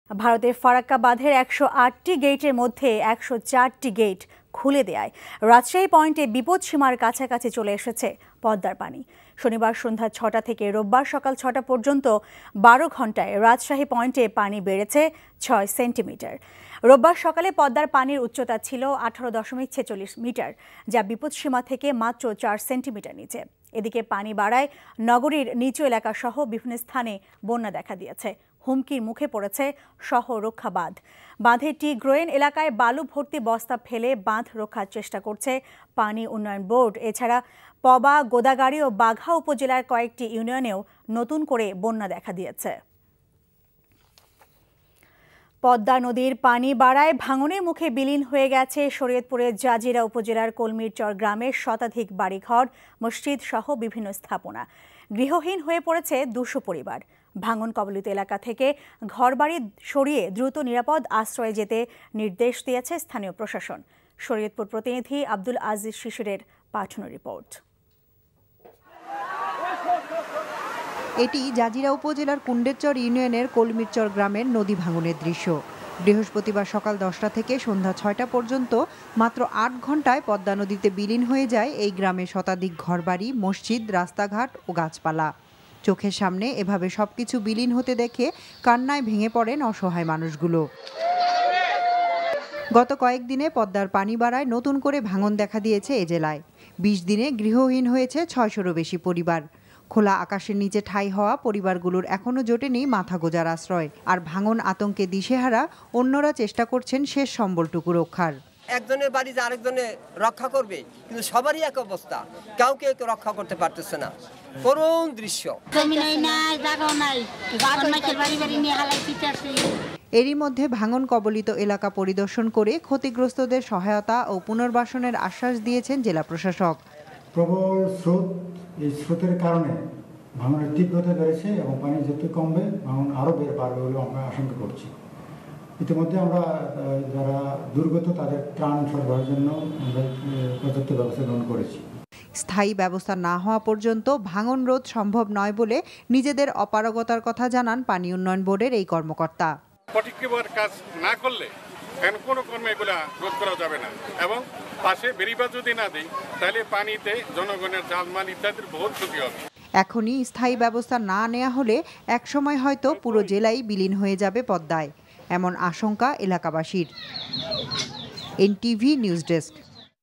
ভারতের ফারাক্কা বাঁধের ১০৮টি গেটের মধ্যে ১০৪টি গেট খুলে দেয়ায় রাজশাহী পয়েন্টে বিপদসীমার কাছাকাছি চলে এসেছে পদ্মার পানি। শনিবার সন্ধ্যা ৬টা থেকে রোববার সকাল ৬টা পর্যন্ত ১২ ঘণ্টায় রাজশাহী পয়েন্টে পানি বেড়েছে ৬ সেন্টিমিটার। রোববার সকালে পদ্মার পানির উচ্চতা ছিল ১৮.৪৬ মিটার, যা বিপদসীমা থেকে মাত্র ৪ সেন্টিমিটার নিচে। এদিকে পানি বাড়ায় নগরীর নিচু এলাকাসহ বিভিন্ন স্থানে বন্যা দেখা দিয়েছে। হুমকির মুখে পড়েছে শহর রক্ষা বাঁধ। বাঁধের টি গ্রোয়েন এলাকায় বালু ভর্তি বস্তা ফেলে বাঁধ রক্ষার চেষ্টা করছে পানি উন্নয়ন বোর্ড। এছাড়া পবা, গোদাগাড়ী ও বাঘা উপজেলার কয়েকটি ইউনিয়নেও নতুন করে বন্যা দেখা দিয়েছে। পদ্মা নদীর পানি বাড়ায় ভাঙনের মুখে বিলীন হয়ে গেছে শরীয়তপুরের জাজিরা উপজেলার কলমিরচর গ্রামের শতাধিক বাড়িঘর, মসজিদ সহ বিভিন্ন স্থাপনা। গৃহহীন হয়ে পড়েছে ২০০ পরিবার। ভাঙন কবলিত এলাকা থেকে ঘরবাড়ি সরিয়ে দ্রুত নিরাপদ আশ্রয়ে যেতে নির্দেশ দিয়েছে স্থানীয় প্রশাসন। শরীয়তপুর প্রতিনিধি আব্দুল আজিজ শিশিরের পাঠানো রিপোর্ট। এটি জাজিরা উপজেলার কুণ্ডেরচর ইউনিয়নের কলমিরচর গ্রামের নদী ভাঙনের দৃশ্য। বৃহস্পতিবার সকাল ১০টা থেকে সন্ধ্যা ৬টা পর্যন্ত মাত্র ৮ ঘণ্টায় পদ্মা নদীতে বিলীন হয়ে যায় এই গ্রামের শতাধিক ঘরবাড়ি, মসজিদ, রাস্তাঘাট ও গাছপালা। চোখের সামনে এভাবে সবকিছু বিলীন হতে দেখে কান্নায় ভেঙে পড়েন অসহায় মানুষগুলো। গত কয়েকদিনে পদ্মার পানি বাড়ায় নতুন করে ভাঙন দেখা দিয়েছে এ জেলায়। ২০ দিনে গৃহহীন হয়েছে ৬০০রও বেশি পরিবার। খোলা আকাশের নিচে ঠাঁই হওয়া পরিবারগুলোর এখনও জোটেনি মাথা গোঁজার আশ্রয়। আর ভাঙন আতঙ্কে দিশেহারা অন্যরা চেষ্টা করছেন শেষ সম্বলটুকু রক্ষার। একজনের বাড়ি যে আরেকজনের রক্ষা করবে, কিন্তু সবারই এক অবস্থা, কাউকে রক্ষা করতে পারতেছে না। করুণ দৃশ্য। এরই মধ্যে ভাঙন কবলিত এলাকা পরিদর্শন করে ক্ষতিগ্রস্তদের সহায়তা ও পুনর্বাসনের আশ্বাস দিয়েছেন জেলা প্রশাসক। প্রবল স্রোত, এই স্রোতের কারণে ভাঙনের তীব্রতা বেড়েছে এবং পানি যত কমবে ভাঙন আরও বাড়বে বলে আমরা আশঙ্কা করছি। ইতিমধ্যে আমরা যারা দুর্গত তাদের ত্রাণ সরবরাহের জন্য আমরা পর্যাপ্ত ব্যবস্থা গ্রহণ করেছি। স্থায়ী ব্যবস্থা না হওয়া পর্যন্ত ভাঙন রোধ সম্ভব নয় বলে নিজেদের অপারগতার কথা জানান পানি উন্নয়ন বোর্ডের এই কর্মকর্তা। সঠিকভাবে কাজ না করলে কোনো কর্মে এগুলা রোধ করা যাবে না, এবং পাশে বেড়িবাঁধ যদি না দিই তাহলে পানিতে জনগণের জানমাল ইত্যাদির বহুত ক্ষতি হবে। এখনই স্থায়ী ব্যবস্থা না নেওয়া হলে একসময় হয়তো পুরো জেলাই বিলীন হয়ে যাবে পদ্মায়, এমন আশঙ্কা এলাকাবাসীর। NTV news desk.